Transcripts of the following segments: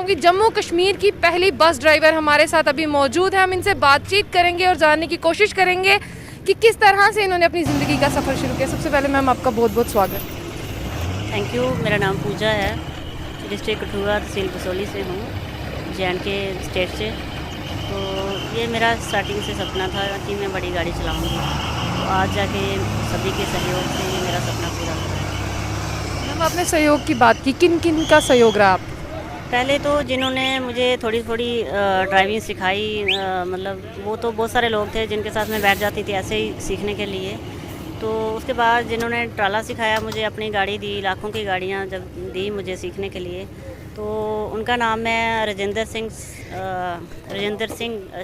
चाहूँगी जम्मू कश्मीर की पहली बस ड्राइवर हमारे साथ अभी मौजूद है। हम इनसे बातचीत करेंगे और जानने की कोशिश करेंगे कि किस तरह से इन्होंने अपनी ज़िंदगी का सफ़र शुरू किया। सबसे पहले मैम आपका बहुत बहुत स्वागत। Thank you. मेरा नाम पूजा है, डिस्ट्रिक्ट कठुआ तहसील कसौली से हूँ, जे.एंड.के स्टेट से। तो ये मेरा स्टार्टिंग से सपना था कि मैं बड़ी गाड़ी चलाऊँगी, तो आज जाके सभी के सहयोग से ये मेरा सपना पूरा हुआ है। मैम आपने सहयोग की बात की, किन किन का सहयोग रहा आप? पहले तो जिन्होंने मुझे थोड़ी थोड़ी ड्राइविंग सिखाई, मतलब वो तो बहुत सारे लोग थे जिनके साथ मैं बैठ जाती थी ऐसे ही सीखने के लिए। तो उसके बाद जिन्होंने ट्राला सिखाया, मुझे अपनी गाड़ी दी, लाखों की गाड़ियाँ जब दी मुझे सीखने के लिए, तो उनका नाम है राजेंद्र सिंह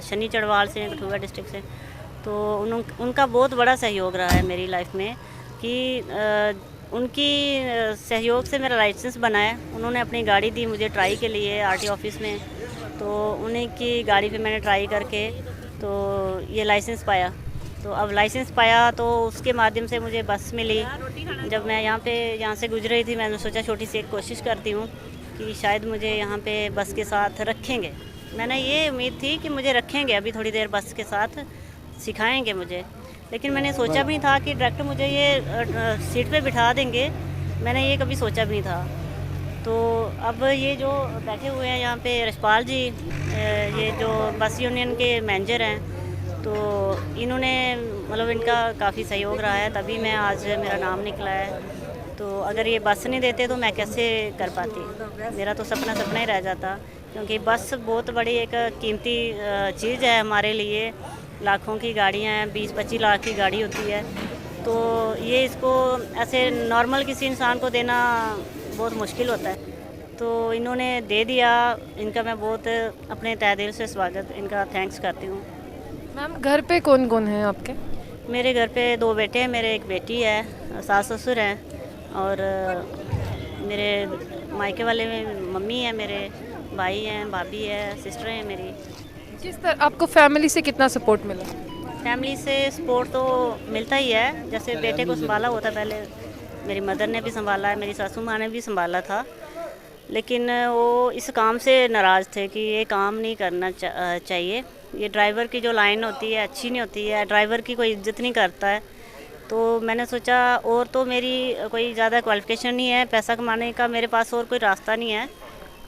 शनि चढ़वाल से, कठुआ डिस्ट्रिक्ट से। तो उनका बहुत बड़ा सहयोग रहा है मेरी लाइफ में कि उनकी सहयोग से मेरा लाइसेंस बना है। उन्होंने अपनी गाड़ी दी मुझे ट्राई के लिए आरटी ऑफिस में, तो उन्हीं की गाड़ी पे मैंने ट्राई करके तो ये लाइसेंस पाया। तो अब लाइसेंस पाया तो उसके माध्यम से मुझे बस मिली। जब मैं यहाँ से गुजर रही थी, मैंने सोचा छोटी सी एक कोशिश करती हूँ कि शायद मुझे यहाँ पे बस के साथ रखेंगे। मैंने ये उम्मीद थी कि मुझे रखेंगे, अभी थोड़ी देर बस के साथ सिखाएंगे मुझे, लेकिन मैंने सोचा भी नहीं था कि डायरेक्ट मुझे ये सीट पे बिठा देंगे। मैंने ये कभी सोचा भी नहीं था। तो अब ये जो बैठे हुए हैं यहाँ पे रशपाल जी, ये जो बस यूनियन के मैनेजर हैं, तो इन्होंने मतलब इनका काफ़ी सहयोग रहा है, तभी मैं आज मेरा नाम निकला है। तो अगर ये बस नहीं देते तो मैं कैसे कर पाती, मेरा तो सपना सपना ही रह जाता, क्योंकि बस बहुत बड़ी एक कीमती चीज़ है हमारे लिए। लाखों की गाड़ियाँ हैं, 20-25 लाख की गाड़ी होती है, तो ये इसको ऐसे नॉर्मल किसी इंसान को देना बहुत मुश्किल होता है। तो इन्होंने दे दिया, इनका मैं बहुत अपने तहे दिल से स्वागत, इनका थैंक्स करती हूँ। मैम घर पे कौन कौन है आपके? मेरे घर पे 2 बेटे हैं, मेरे एक बेटी है, सास ससुर हैं, और मेरे मायके वाले में मम्मी है, मेरे भाई हैं, भाभी है, सिस्टर हैं मेरी। किस तरह आपको फैमिली से कितना सपोर्ट मिला? फैमिली से सपोर्ट तो मिलता ही है। जैसे बेटे को संभाला होता, पहले मेरी मदर ने भी संभाला है, मेरी सासू माँ ने भी संभाला था, लेकिन वो इस काम से नाराज़ थे कि ये काम नहीं करना चाहिए। ये ड्राइवर की जो लाइन होती है अच्छी नहीं होती है, ड्राइवर की कोई इज्जत नहीं करता है। तो मैंने सोचा, और तो मेरी कोई ज़्यादा क्वालिफ़िकेशन नहीं है, पैसा कमाने का मेरे पास और कोई रास्ता नहीं है।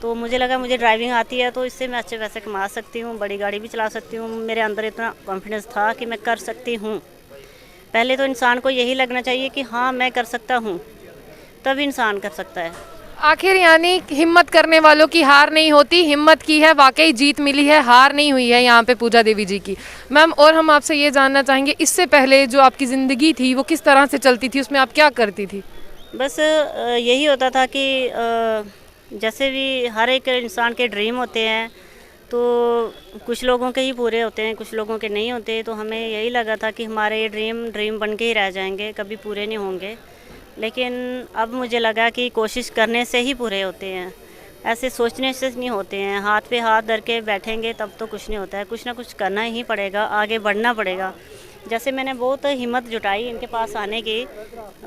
तो मुझे लगा मुझे ड्राइविंग आती है, तो इससे मैं अच्छे पैसे कमा सकती हूँ, बड़ी गाड़ी भी चला सकती हूँ। मेरे अंदर इतना कॉन्फिडेंस था कि मैं कर सकती हूँ। पहले तो इंसान को यही लगना चाहिए कि हाँ मैं कर सकता हूँ, तब इंसान कर सकता है। आखिर यानी हिम्मत करने वालों की हार नहीं होती, हिम्मत की है, वाकई जीत मिली है, हार नहीं हुई है यहाँ पे पूजा देवी जी की। मैम और हम आपसे ये जानना चाहेंगे, इससे पहले जो आपकी ज़िंदगी थी वो किस तरह से चलती थी, उसमें आप क्या करती थी? बस यही होता था कि जैसे भी हर एक इंसान के ड्रीम होते हैं, तो कुछ लोगों के ही पूरे होते हैं, कुछ लोगों के नहीं होते। तो हमें यही लगा था कि हमारे ये ड्रीम बन के ही रह जाएंगे, कभी पूरे नहीं होंगे। लेकिन अब मुझे लगा कि कोशिश करने से ही पूरे होते हैं, ऐसे सोचने से नहीं होते हैं। हाथ पे हाथ धर के बैठेंगे तब तो कुछ नहीं होता है, कुछ ना कुछ करना ही पड़ेगा, आगे बढ़ना पड़ेगा। जैसे मैंने बहुत हिम्मत जुटाई इनके पास आने की,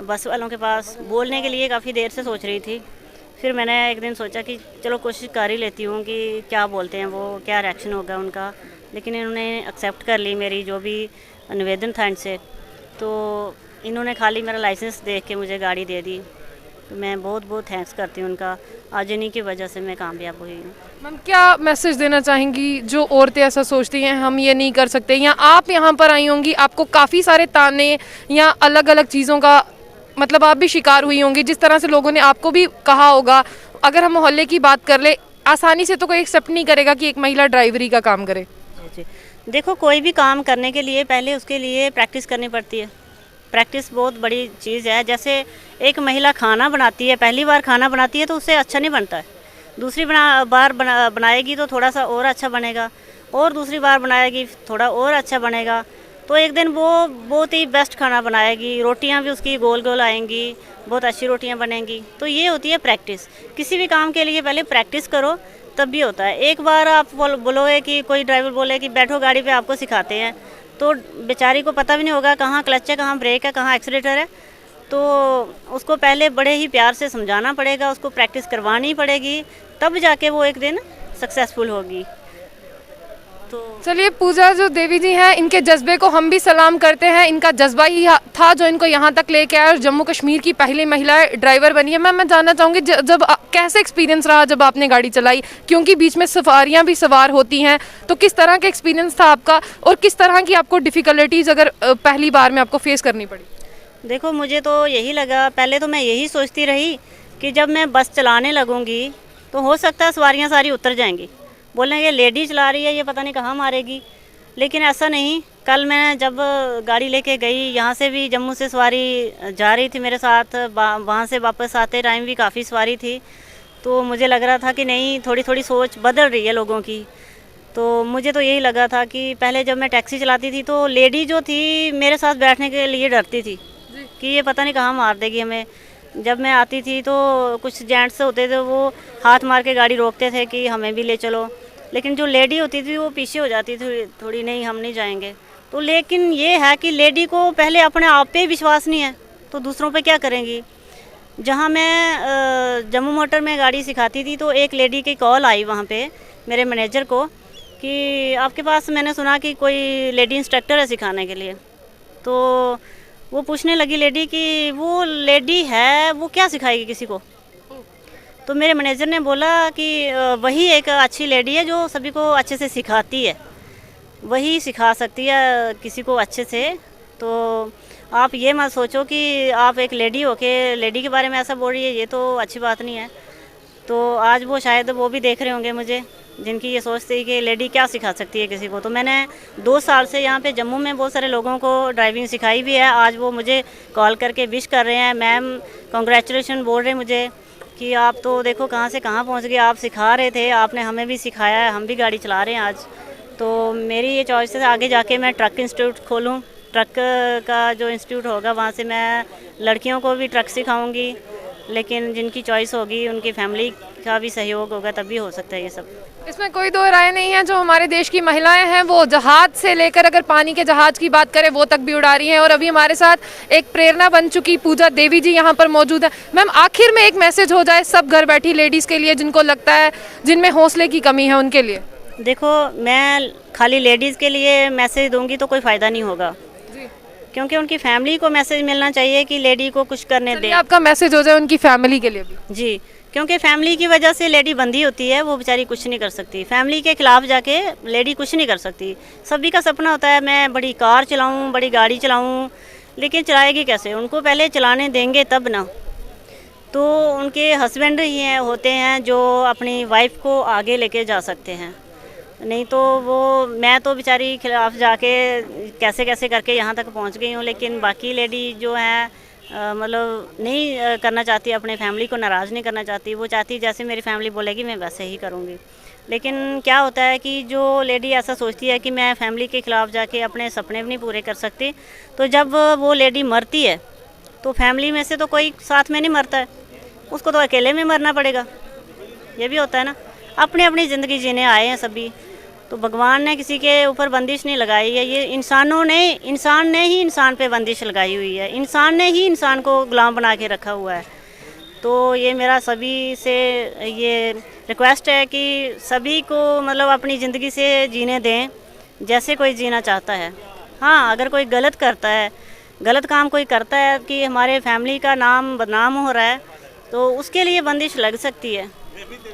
बस वालों के पास बोलने के लिए काफ़ी देर से सोच रही थी। फिर मैंने एक दिन सोचा कि चलो कोशिश कर ही लेती हूँ कि क्या बोलते हैं वो, क्या रिएक्शन होगा उनका। लेकिन इन्होंने एक्सेप्ट कर ली मेरी जो भी निवेदन था इनसे। तो इन्होंने खाली मेरा लाइसेंस देख के मुझे गाड़ी दे दी, तो मैं बहुत बहुत थैंक्स करती हूँ उनका। आज इन्हीं की वजह से मैं कामयाब हुई हूँ। मैम क्या मैसेज देना चाहेंगी जो औरतें ऐसा सोचती हैं हम ये नहीं कर सकते, या आप यहाँ पर आई होंगी आपको काफ़ी सारे ताने या अलग अलग चीज़ों का मतलब आप भी शिकार हुई होंगी, जिस तरह से लोगों ने आपको भी कहा होगा। अगर हम मोहल्ले की बात कर ले, आसानी से तो कोई एक्सेप्ट नहीं करेगा कि एक महिला ड्राइवरी का काम करे। जी, देखो कोई भी काम करने के लिए पहले उसके लिए प्रैक्टिस करनी पड़ती है। प्रैक्टिस बहुत बड़ी चीज़ है। जैसे एक महिला खाना बनाती है, पहली बार खाना बनाती है तो उससे अच्छा नहीं बनता है, दूसरी बार बनाएगी तो थोड़ा सा और अच्छा बनेगा, और दूसरी बार बनाएगी थोड़ा और अच्छा बनेगा, तो एक दिन वो बहुत ही बेस्ट खाना बनाएगी। रोटियां भी उसकी गोल गोल आएंगी, बहुत अच्छी रोटियां बनेंगी। तो ये होती है प्रैक्टिस। किसी भी काम के लिए पहले प्रैक्टिस करो तब भी होता है। एक बार आप बोलोगे कि कोई ड्राइवर बोले कि बैठो गाड़ी पे आपको सिखाते हैं, तो बेचारी को पता भी नहीं होगा कहाँ क्लच है, कहाँ ब्रेक है, कहाँ एक्सीलेटर है। तो उसको पहले बड़े ही प्यार से समझाना पड़ेगा, उसको प्रैक्टिस करवानी पड़ेगी, तब जाके वो एक दिन सक्सेसफुल होगी। तो चलिए, पूजा जो देवी जी हैं, इनके जज्बे को हम भी सलाम करते हैं। इनका जज्बा ही था जो इनको यहाँ तक लेके आया और जम्मू कश्मीर की पहली महिला ड्राइवर बनी है। मैम, मैं जानना चाहूँगी जब कैसे एक्सपीरियंस रहा जब आपने गाड़ी चलाई, क्योंकि बीच में सवारियाँ भी सवार होती हैं, तो किस तरह का एक्सपीरियंस था आपका और किस तरह की आपको डिफ़िकल्टीज़ अगर पहली बार में आपको फेस करनी पड़ी? देखो, मुझे तो यही लगा, पहले तो मैं यही सोचती रही कि जब मैं बस चलाने लगूंगी तो हो सकता है सवारियां सारी उतर जाएंगी, बोलेंगे ये लेडी चला रही है, ये पता नहीं कहाँ मारेगी। लेकिन ऐसा नहीं। कल मैं जब गाड़ी लेके गई, यहाँ से भी जम्मू से सवारी जा रही थी मेरे साथ, वहाँ से वापस आते टाइम भी काफ़ी सवारी थी, तो मुझे लग रहा था कि नहीं, थोड़ी थोड़ी सोच बदल रही है लोगों की। तो मुझे तो यही लगा था कि पहले जब मैं टैक्सी चलाती थी तो लेडी जो थी मेरे साथ बैठने के लिए डरती थी कि ये पता नहीं कहाँ मार देगी हमें। जब मैं आती थी तो कुछ जेंट्स होते थे, वो हाथ मार के गाड़ी रोकते थे कि हमें भी ले चलो, लेकिन जो लेडी होती थी वो पीछे हो जाती थी थोड़ी, नहीं हम नहीं जाएंगे। तो लेकिन ये है कि लेडी को पहले अपने आप पे विश्वास नहीं है तो दूसरों पे क्या करेंगी। जहाँ मैं जम्मू मोटर में गाड़ी सिखाती थी तो एक लेडी की कॉल आई वहाँ पे मेरे मैनेजर को कि आपके पास मैंने सुना कि कोई लेडी इंस्ट्रक्टर है सिखाने के लिए। तो वो पूछने लगी लेडी कि वो लेडी है वो क्या सिखाएगी किसी को। तो मेरे मैनेजर ने बोला कि वही एक अच्छी लेडी है जो सभी को अच्छे से सिखाती है, वही सिखा सकती है किसी को अच्छे से। तो आप ये मत सोचो कि आप एक लेडी हो के लेडी के बारे में ऐसा बोल रही है, ये तो अच्छी बात नहीं है। तो आज वो शायद वो भी देख रहे होंगे मुझे, जिनकी ये सोच थी कि लेडी क्या सिखा सकती है किसी को। तो मैंने 2 साल से यहाँ पे जम्मू में बहुत सारे लोगों को ड्राइविंग सिखाई भी है। आज वो मुझे कॉल करके विश कर रहे हैं, मैम कॉन्ग्रेचुलेशन बोल रहे हैं मुझे कि आप तो देखो कहाँ से कहाँ पहुँच गए, आप सिखा रहे थे, आपने हमें भी सिखाया है, हम भी गाड़ी चला रहे हैं आज। तो मेरी ये चॉइस है आगे जाके मैं ट्रक इंस्टीट्यूट खोलूँ, ट्रक का जो इंस्टीट्यूट होगा वहाँ से मैं लड़कियों को भी ट्रक सिखाऊँगी। लेकिन जिनकी चॉइस होगी उनकी फैमिली का भी सहयोग होगा तभी हो सकता है ये सब। इसमें कोई दो राय नहीं है, जो हमारे देश की महिलाएं हैं वो जहाज से लेकर अगर पानी के जहाज की बात करें वो तक भी उड़ा रही हैं। और अभी हमारे साथ एक प्रेरणा बन चुकी पूजा देवी जी यहाँ पर मौजूद है। मैम, आखिर में एक मैसेज हो जाए सब घर बैठी लेडीज़ के लिए जिनको लगता है जिनमें हौसले की कमी है उनके लिए। देखो, मैं खाली लेडीज़ के लिए मैसेज दूंगी तो कोई फ़ायदा नहीं होगा, क्योंकि उनकी फैमिली को मैसेज मिलना चाहिए कि लेडी को कुछ करने दें। आपका मैसेज हो जाए उनकी फैमिली के लिए भी। जी, क्योंकि फैमिली की वजह से लेडी बंदी होती है, वो बेचारी कुछ नहीं कर सकती। फैमिली के खिलाफ जाके लेडी कुछ नहीं कर सकती। सभी का सपना होता है मैं बड़ी कार चलाऊं, बड़ी गाड़ी चलाऊं, लेकिन चलाएगी कैसे? उनको पहले चलाने देंगे तब ना। तो उनके हस्बैंड ही हैं होते हैं जो अपनी वाइफ को आगे लेके जा सकते हैं, नहीं तो वो मैं तो बेचारी खिलाफ जाके कैसे कैसे करके यहाँ तक पहुँच गई हूँ। लेकिन बाकी लेडी जो है मतलब नहीं करना चाहती, अपने फैमिली को नाराज़ नहीं करना चाहती। वो चाहती जैसे मेरी फैमिली बोलेगी मैं वैसे ही करूँगी। लेकिन क्या होता है कि जो लेडी ऐसा सोचती है कि मैं फैमिली के ख़िलाफ़ जाके अपने सपने भी नहीं पूरे कर सकती, तो जब वो लेडी मरती है तो फैमिली में से तो कोई साथ में नहीं मरता है, उसको तो अकेले में मरना पड़ेगा। ये भी होता है ना, अपनी अपनी ज़िंदगी जीने आए हैं सभी। तो भगवान ने किसी के ऊपर बंदिश नहीं लगाई है, ये इंसान ने ही इंसान पे बंदिश लगाई हुई है, इंसान ने ही इंसान को गुलाम बना के रखा हुआ है। तो ये मेरा सभी से ये रिक्वेस्ट है कि सभी को मतलब अपनी ज़िंदगी से जीने दें जैसे कोई जीना चाहता है। हाँ, अगर कोई गलत करता है, गलत काम कोई करता है कि हमारे फैमिली का नाम बदनाम हो रहा है, तो उसके लिए बंदिश लग सकती है।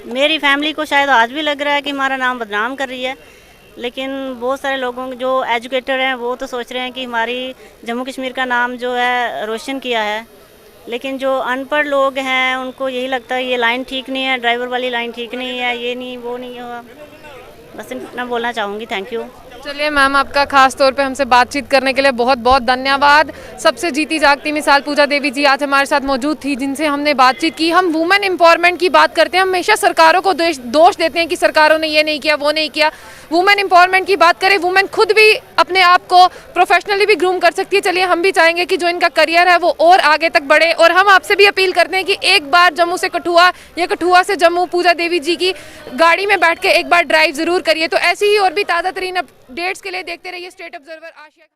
मेरी फैमिली को शायद आज भी लग रहा है कि हमारा नाम बदनाम कर रही है, लेकिन बहुत सारे लोगों जो एजुकेटेड हैं वो तो सोच रहे हैं कि हमारी जम्मू कश्मीर का नाम जो है रोशन किया है। लेकिन जो अनपढ़ लोग हैं उनको यही लगता है ये लाइन ठीक नहीं है, ड्राइवर वाली लाइन ठीक नहीं है, ये नहीं वो नहीं हुआ। बस इतना बोलना चाहूँगी। Thank you. चलिए मैम, आपका खास तौर पे हमसे बातचीत करने के लिए बहुत बहुत धन्यवाद। सबसे जीती जागती मिसाल पूजा देवी जी आज हमारे साथ मौजूद थी, जिनसे हमने बातचीत की। हम वुमेन एम्पावरमेंट की बात करते हैं, हमेशा सरकारों को दोष देते हैं कि सरकारों ने ये नहीं किया वो नहीं किया। वुमेन एम्पावरमेंट की बात करें, वुमेन खुद भी अपने आप को प्रोफेशनली भी ग्रूम कर सकती है। चलिए, हम भी चाहेंगे कि जो इनका करियर है वो और आगे तक बढ़े, और हम आपसे भी अपील करते हैं कि एक बार जम्मू से कठुआ या कठुआ से जम्मू पूजा देवी जी की गाड़ी में बैठ के एक बार ड्राइव जरूर करिए। तो ऐसी ही और भी ताज़ा तरीन अपडेट्स के लिए देखते रहिए स्टेट ऑब्जर्वर आशिया।